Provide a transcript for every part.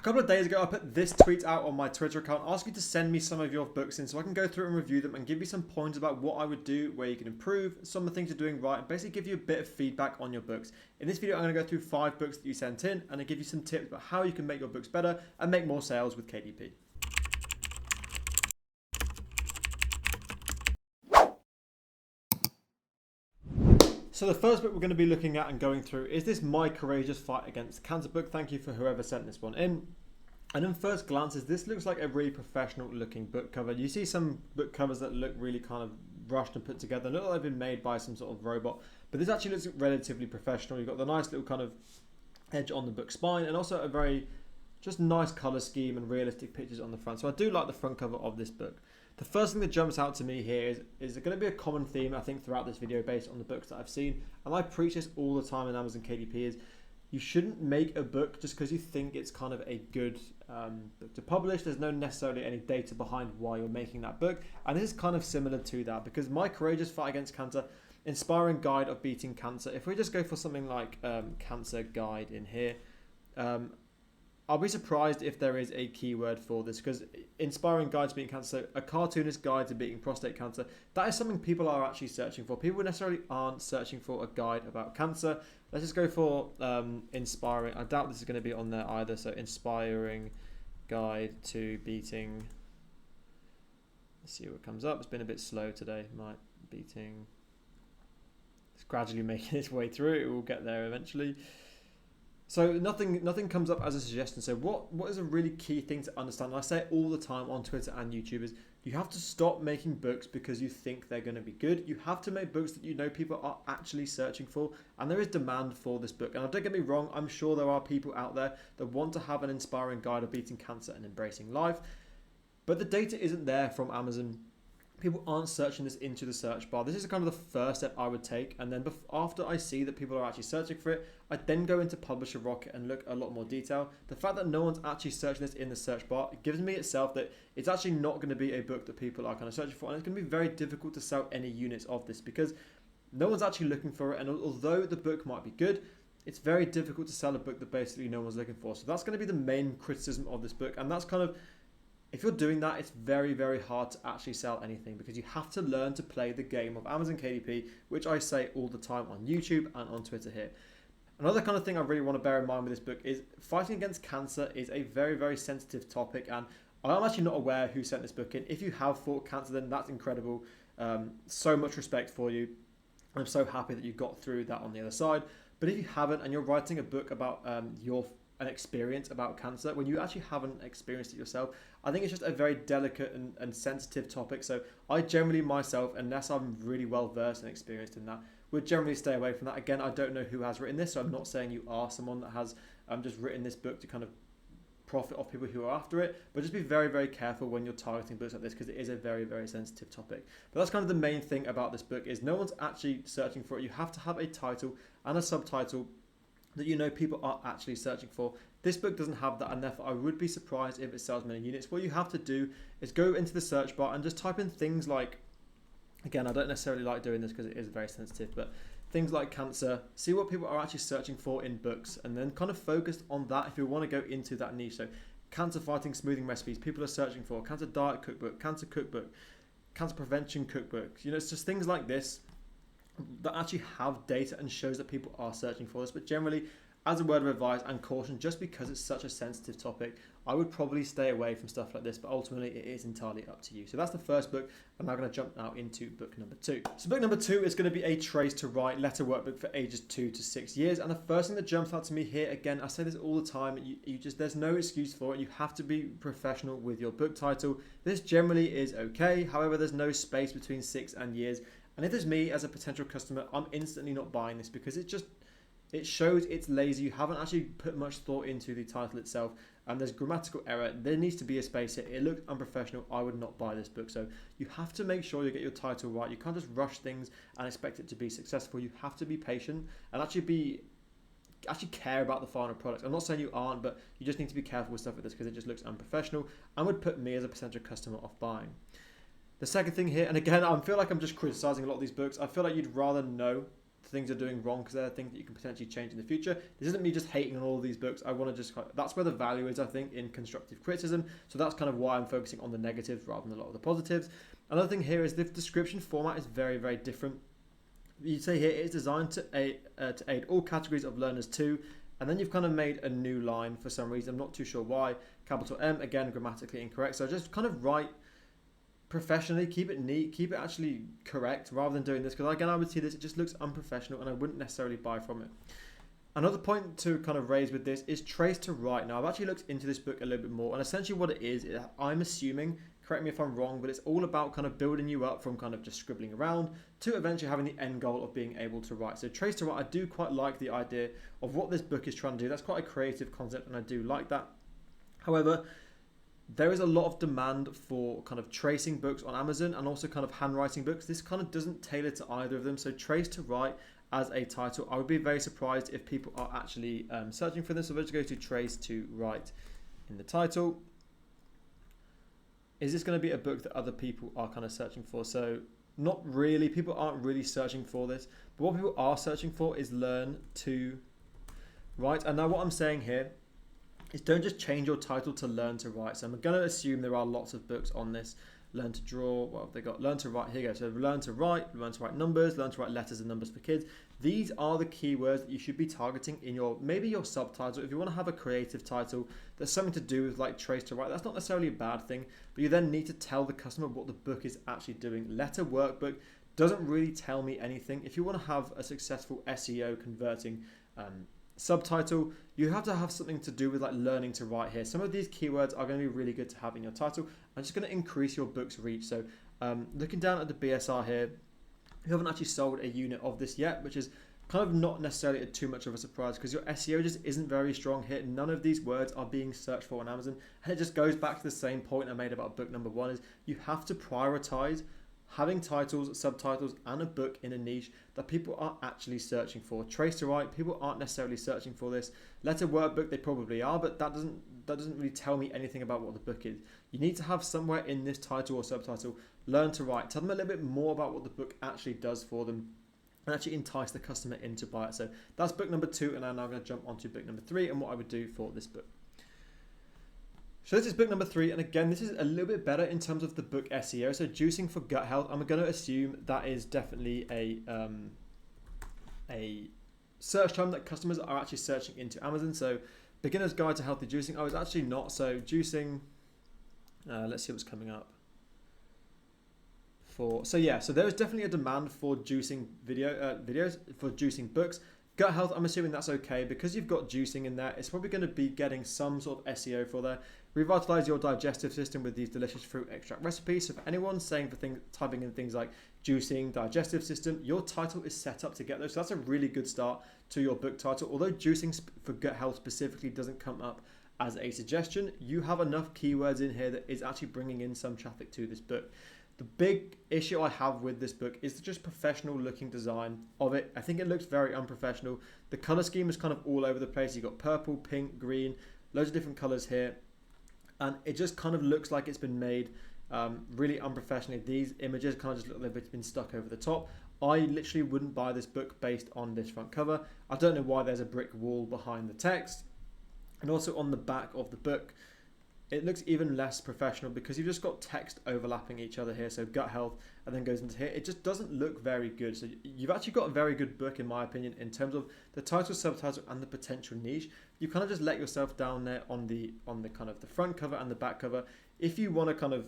A couple of days ago, I put this tweet out on my Twitter account asking you to send me some of your books in so I can go through and review them and give you some points about what I would do, where you can improve, some of the things you're doing right, and basically give you a bit of feedback on your books. In this video, I'm going to go through 5 books that you sent in and I give you some tips about how you can make your books better and make more sales with KDP. So the first book we're going to be looking at and going through is this My Courageous Fight Against Cancer book. Thank you for whoever sent this one in. And on first glances, this looks like a really professional looking book cover. You see some book covers that look really kind of rushed and put together, look like they've been made by some sort of robot, but this actually looks relatively professional. You've got the nice little kind of edge on the book spine and also a very just nice color scheme and realistic pictures on the front. So I do like the front cover of this book. The first thing that jumps out to me here is going to be a common theme, I think, throughout this video based on the books that I've seen. And I preach this all the time in Amazon KDP is you shouldn't make a book just because you think it's kind of a good book to publish. There's no necessarily any data behind why you're making that book. And this is kind of similar to that because My Courageous Fight Against Cancer, Inspiring Guide of Beating Cancer. If we just go for something like Cancer Guide in here, I'll be surprised if there is a keyword for this because Inspiring Guide to Beating Cancer, a cartoonist guide to beating prostate cancer, that is something people are actually searching for. People necessarily aren't searching for a guide about cancer. Let's just go for inspiring. I doubt this is going to be on there either. So Inspiring Guide to Beating. Let's see what comes up. It's been a bit slow today. Beating. It's gradually making its way through. It will get there eventually. So nothing comes up as a suggestion. So what is a really key thing to understand, and I say it all the time on Twitter and YouTube, is you have to stop making books because you think they're going to be good. You have to make books that you know people are actually searching for, and there is demand for this book. And don't get me wrong, I'm sure there are people out there that want to have an inspiring guide of beating cancer and embracing life, but the data isn't there from Amazon. People aren't searching this into the search bar. This is kind of the first step I would take. And then after I see that people are actually searching for it, I then go into Publisher Rocket and look a lot more detail. The fact that no one's actually searching this in the search bar, it gives me itself that it's actually not going to be a book that people are kind of searching for. And it's going to be very difficult to sell any units of this because no one's actually looking for it. And although the book might be good, it's very difficult to sell a book that basically no one's looking for. So that's going to be the main criticism of this book. And that's kind of, if you're doing that, it's very, very hard to actually sell anything because you have to learn to play the game of Amazon KDP, which I say all the time on YouTube and on Twitter here. Another kind of thing I really want to bear in mind with this book is fighting against cancer is a very, very sensitive topic, and I'm actually not aware who sent this book in. If you have fought cancer, then that's incredible. So much respect for you. I'm so happy that you got through that on the other side. But if you haven't and you're writing a book about an experience about cancer when you actually haven't experienced it yourself, I think it's just a very delicate and sensitive topic. So I generally myself, unless I'm really well versed and experienced in that, would generally stay away from that. Again, I don't know who has written this, so I'm not saying you are someone that has just written this book to kind of profit off people who are after it, but just be very, very careful when you're targeting books like this because it is a very, very sensitive topic. But that's kind of the main thing about this book is no one's actually searching for it. You have to have a title and a subtitle that you know people are actually searching for. This book doesn't have that, and therefore I would be surprised if it sells many units. What you have to do is go into the search bar and just type in things like, again, I don't necessarily like doing this because it is very sensitive, but things like cancer, see what people are actually searching for in books, and then kind of focus on that if you want to go into that niche. So cancer fighting smoothing recipes, people are searching for cancer diet cookbook, cancer prevention cookbook. You know, it's just things like this that actually have data and shows that people are searching for this. But generally, as a word of advice and caution, just because it's such a sensitive topic, I would probably stay away from stuff like this, but ultimately it is entirely up to you. So that's the first book. I'm now going to jump now into book number 2. So book number 2 is going to be a Trace to Write letter workbook for ages 2 to 6 years. And the first thing that jumps out to me here, again, I say this all the time, there's no excuse for it. You have to be professional with your book title. This generally is okay. However, there's no space between 6 and years. And if there's me as a potential customer, I'm instantly not buying this because it shows it's lazy. You haven't actually put much thought into the title itself, and there's grammatical error. There needs to be a space here. It looks unprofessional. I would not buy this book. So you have to make sure you get your title right. You can't just rush things and expect it to be successful. You have to be patient and actually care about the final product. I'm not saying you aren't, but you just need to be careful with stuff like this because it just looks unprofessional and would put me as a potential customer off buying. The second thing here, and again, I feel like I'm just criticizing a lot of these books. I feel like you'd rather know things are doing wrong because they're things that you can potentially change in the future. This isn't me just hating on all these books. I want to just, that's where the value is, I think, in constructive criticism. So that's kind of why I'm focusing on the negatives rather than a lot of the positives. Another thing here is the description format is very, very different. You say here it is designed to aid all categories of learners too, and then you've kind of made a new line for some reason. I'm not too sure why. Capital M, again, grammatically incorrect. So just kind of write professionally, keep it neat, keep it actually correct rather than doing this, because again, I would see this, it just looks unprofessional and I wouldn't necessarily buy from it. Another point to kind of raise with this is trace to write. Now, I've actually looked into this book a little bit more, and essentially what it is, I'm assuming, correct me if I'm wrong, but it's all about kind of building you up from kind of just scribbling around to eventually having the end goal of being able to write. So trace to write, I do quite like the idea of what this book is trying to do. That's quite a creative concept and I do like that. However, there is a lot of demand for kind of tracing books on Amazon and also kind of handwriting books. This kind of doesn't tailor to either of them. So trace to write as a title, I would be very surprised if people are actually searching for this. So let's go to trace to write in the title. Is this going to be a book that other people are kind of searching for? So not really. People aren't really searching for this. But what people are searching for is learn to write. And now what I'm saying here is don't just change your title to learn to write. So I'm going to assume there are lots of books on this. Learn to draw, what have they got? Learn to write, here you go. So learn to write numbers, learn to write letters and numbers for kids. These are the keywords that you should be targeting in maybe your subtitle. If you want to have a creative title that's something to do with like trace to write, that's not necessarily a bad thing, but you then need to tell the customer what the book is actually doing. Letter workbook doesn't really tell me anything. If you want to have a successful SEO converting subtitle, you have to have something to do with like learning to write here. Some of these keywords are going to be really good to have in your title and just going to increase your book's reach. So looking down at the BSR here, you haven't actually sold a unit of this yet, which is kind of not necessarily too much of a surprise because your SEO just isn't very strong here. None of these words are being searched for on Amazon, and it just goes back to the same point I made about book number one, is you have to prioritize having titles, subtitles, and a book in a niche that people are actually searching for. Trace to write, people aren't necessarily searching for this. Letter workbook, they probably are, but that doesn't really tell me anything about what the book is. You need to have somewhere in this title or subtitle, learn to write. Tell them a little bit more about what the book actually does for them and actually entice the customer in to buy it. So that's book number 2, and I'm now going to jump onto book number 3 and what I would do for this book. So this is book number 3, and again, this is a little bit better in terms of the book SEO. So juicing for gut health, I'm going to assume that is definitely a search term that customers are actually searching into Amazon. So beginner's guide to healthy juicing. Oh, it's actually not. So juicing, let's see what's coming up. So there is definitely a demand for juicing videos, for juicing books. Gut health, I'm assuming that's okay because you've got juicing in there. It's probably going to be getting some sort of SEO for there. Revitalize your digestive system with these delicious fruit extract recipes. So for anyone typing in things like juicing, digestive system, your title is set up to get those. So that's a really good start to your book title. Although juicing for gut health specifically doesn't come up as a suggestion, you have enough keywords in here that is actually bringing in some traffic to this book. The big issue I have with this book is the just professional looking design of it. I think it looks very unprofessional. The color scheme is kind of all over the place. You've got purple, pink, green, loads of different colors here. And it just kind of looks like it's been made really unprofessionally. These images kind of just look like it's been stuck over the top. I literally wouldn't buy this book based on this front cover. I don't know why there's a brick wall behind the text. And also on the back of the book, it looks even less professional because you've just got text overlapping each other here. So gut health and then goes into here. It just doesn't look very good. So you've actually got a very good book in my opinion in terms of the title, subtitle and the potential niche. You kind of just let yourself down there on the kind of the front cover and the back cover. If you want to kind of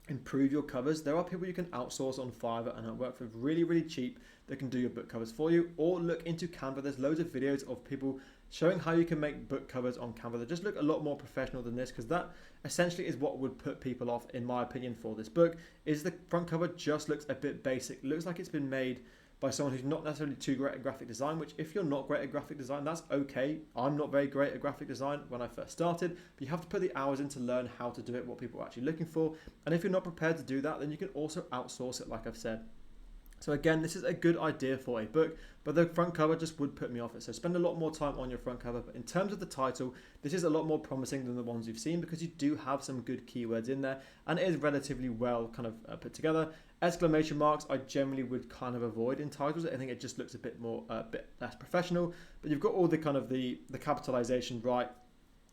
improve your covers, there are people you can outsource on Fiverr and work for really, really cheap that can do your book covers for you, or look into Canva. There's loads of videos of people showing how you can make book covers on Canva that just look a lot more professional than this, because that essentially is what would put people off, in my opinion, for this book, is the front cover just looks a bit basic. It looks like it's been made by someone who's not necessarily too great at graphic design, which if you're not great at graphic design, that's okay. I'm not very great at graphic design when I first started, but you have to put the hours in to learn how to do it, what people are actually looking for. And if you're not prepared to do that, then you can also outsource it, like I've said. So again, this is a good idea for a book, but the front cover just would put me off it. So spend a lot more time on your front cover. But in terms of the title, this is a lot more promising than the ones you've seen because you do have some good keywords in there and it is relatively well kind of put together. Exclamation marks, I generally would kind of avoid in titles. I think it just looks a bit less professional, but you've got all the kind of the capitalization right.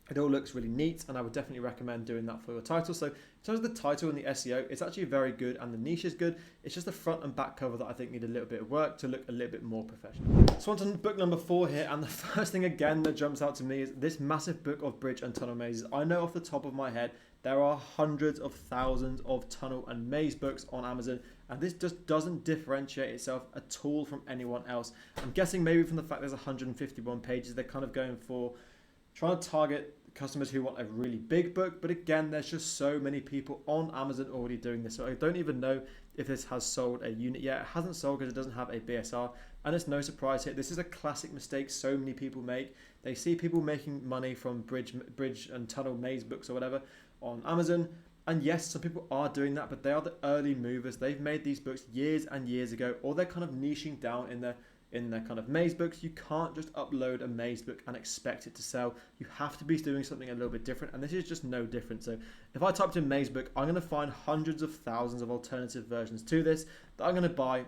It all looks really neat, and I would definitely recommend doing that for your title. So in terms of the title and the SEO, it's actually very good, and the niche is good. It's just the front and back cover that I think need a little bit of work to look a little bit more professional. So on to book number 4 here, and the first thing again that jumps out to me is this massive book of bridge and tunnel mazes. I know off the top of my head, there are hundreds of thousands of tunnel and maze books on Amazon, and this just doesn't differentiate itself at all from anyone else. I'm guessing maybe from the fact there's 151 pages, they're kind of going for trying to target customers who want a really big book, but again, there's just so many people on Amazon already doing this. So I don't even know if this has sold a unit yet. It hasn't sold because it doesn't have a BSR, and it's no surprise here. This is a classic mistake so many people make. They see people making money from bridge and tunnel maze books or whatever on Amazon, and yes, some people are doing that, but they are the early movers. They've made these books years and years ago, or they're kind of niching down in their kind of maze books. You can't just upload a maze book and expect it to sell. You have to be doing something a little bit different, and this is just no different. So if I typed in maze book, I'm going to find hundreds of thousands of alternative versions to this that I'm going to buy.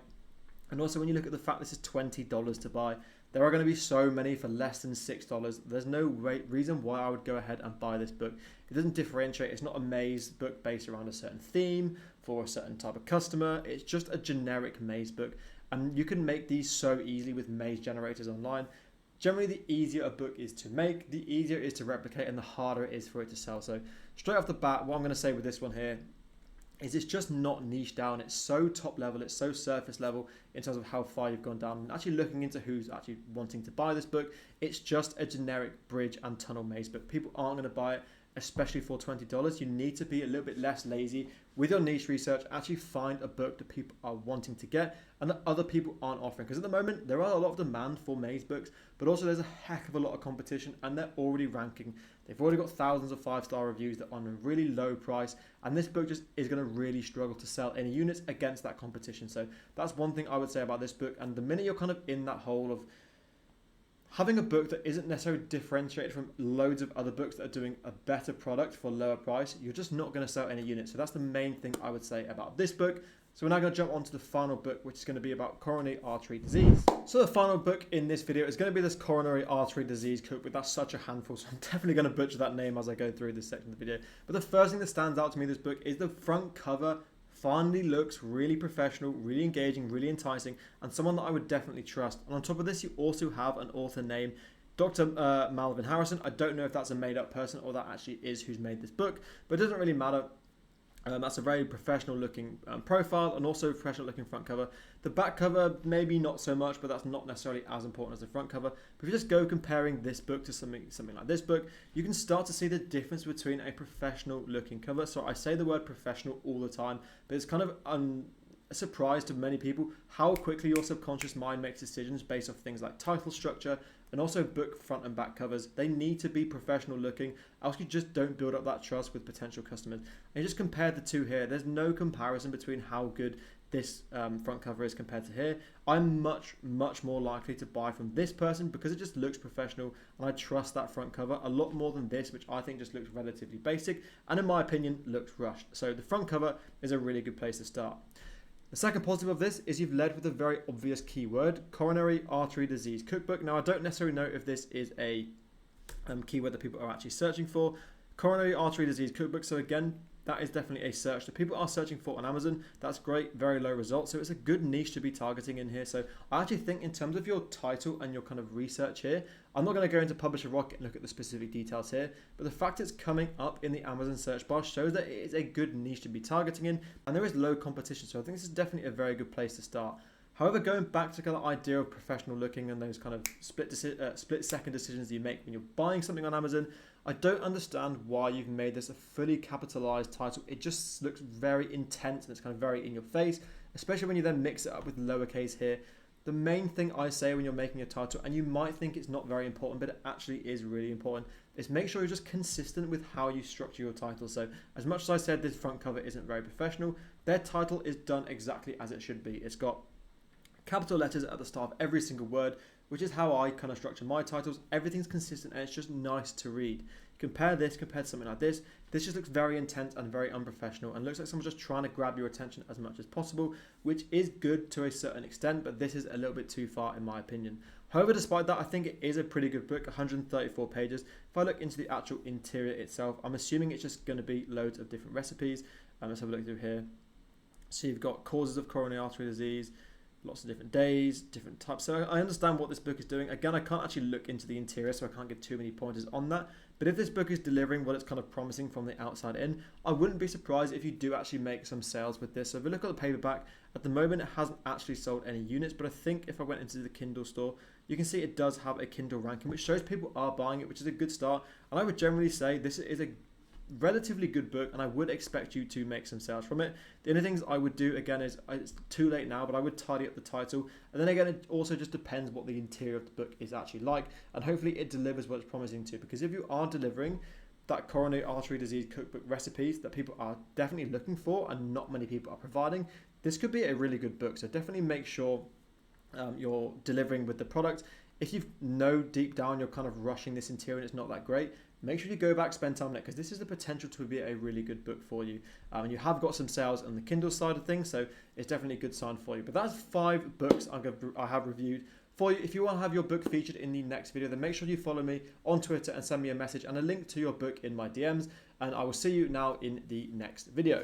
And also when you look at the fact this is $20 to buy, there are going to be so many for less than $6. There's no reason why I would go ahead and buy this book. It doesn't differentiate. It's not a maze book based around a certain theme for a certain type of customer. It's just a generic maze book. And you can make these so easily with maze generators online. Generally, the easier a book is to make, the easier it is to replicate, and the harder it is for it to sell. So straight off the bat, what I'm going to say with this one here is it's just not niche down. It's so top level, it's so surface level in terms of how far you've gone down. And actually looking into who's actually wanting to buy this book, it's just a generic bridge and tunnel maze book. People aren't going to buy it, especially for $20. You need to be a little bit less lazy with your niche research. Actually find a book that people are wanting to get and that other people aren't offering, because at the moment there are a lot of demand for maze books, but also there's a heck of a lot of competition, and they're already ranking. They've already got thousands of 5-star reviews that are on a really low price, and this book just is going to really struggle to sell any units against that competition. So that's one thing I would say about this book. And the minute you're kind of in that hole of having a book that isn't necessarily differentiated from loads of other books that are doing a better product for a lower price, you're just not going to sell any units. So that's the main thing I would say about this book. So we're now going to jump on to the final book, which is going to be about coronary artery disease. So the final book in this video is going to be this coronary artery disease cookbook. That's such a handful, so I'm definitely going to butcher that name as I go through this section of the video. But the first thing that stands out to me in this book is the front cover. Finally looks really professional, really engaging, really enticing, and someone that I would definitely trust. And on top of this, you also have an author named Dr. Malvin Harrison. I don't know if that's a made-up person or that actually is who's made this book, but it doesn't really matter. That's a very professional looking profile, and also professional looking front cover. The back cover, maybe not so much, but that's not necessarily as important as the front cover. But if you just go comparing this book to something like this book, you can start to see the difference between a professional looking cover. So I say the word professional all the time, but it's kind of a surprise to many people how quickly your subconscious mind makes decisions based off things like title structure and also book front and back covers. They need to be professional looking, else you just don't build up that trust with potential customers. And you just compare the two here. There's no comparison between how good this front cover is compared to here. I'm much more likely to buy from this person because it just looks professional, and I trust that front cover a lot more than this, which I think just looks relatively basic and in my opinion looks rushed. So the front cover is a really good place to start. The second positive of this is you've led with a very obvious keyword, coronary artery disease cookbook. Now, I don't necessarily know if this is a keyword that people are actually searching for. Coronary artery disease cookbook. So again, that is definitely a search that people are searching for on Amazon. That's great, very low results. So it's a good niche to be targeting in here. So I actually think in terms of your title and your kind of research here, I'm not going to go into Publisher Rocket and look at the specific details here, but the fact it's coming up in the Amazon search bar shows that it is a good niche to be targeting in, and there is low competition. So I think this is definitely a very good place to start. However, going back to the idea of professional looking and those kind of split second decisions that you make when you're buying something on Amazon, I don't understand why you've made this a fully capitalized title. It just looks very intense and it's kind of very in your face, especially when you then mix it up with lowercase here. The main thing I say when you're making a title, and you might think it's not very important, but it actually is really important, is make sure you're just consistent with how you structure your title. So as much as I said this front cover isn't very professional, their title is done exactly as it should be. It's got capital letters at the start of every single word, which is how I kind of structure my titles. Everything's consistent and it's just nice to read. Compare this compared to something like this. This just looks very intense and very unprofessional and looks like someone's just trying to grab your attention as much as possible, which is good to a certain extent, but this is a little bit too far in my opinion. However, despite that, I think it is a pretty good book, 134 pages. If I look into the actual interior itself, I'm assuming it's just going to be loads of different recipes. Let's have a look through here. So you've got causes of coronary artery disease, lots of different days, different types. So I understand what this book is doing. Again, I can't actually look into the interior, so I can't give too many pointers on that. But if this book is delivering what it's kind of promising from the outside in, I wouldn't be surprised if you do actually make some sales with this. So if we look at the paperback, at the moment it hasn't actually sold any units, but I think if I went into the Kindle store, you can see it does have a Kindle ranking, which shows people are buying it, which is a good start. And I would generally say this is a relatively good book, and I would expect you to make some sales from it. The only things I would do again is, it's too late now, but I would tidy up the title, and then again it also just depends what the interior of the book is actually like, and hopefully it delivers what it's promising to, because if you are delivering that coronary artery disease cookbook recipes that people are definitely looking for and not many people are providing, this could be a really good book. So definitely make sure you're delivering with the product. If you know deep down you're kind of rushing this interior and it's not that great, make sure you go back, spend time on it, because this is the potential to be a really good book for you. And you have got some sales on the Kindle side of things, so it's definitely a good sign for you. But that's 5 books I have reviewed for you. If you want to have your book featured in the next video, then make sure you follow me on Twitter and send me a message and a link to your book in my DMs. And I will see you now in the next video.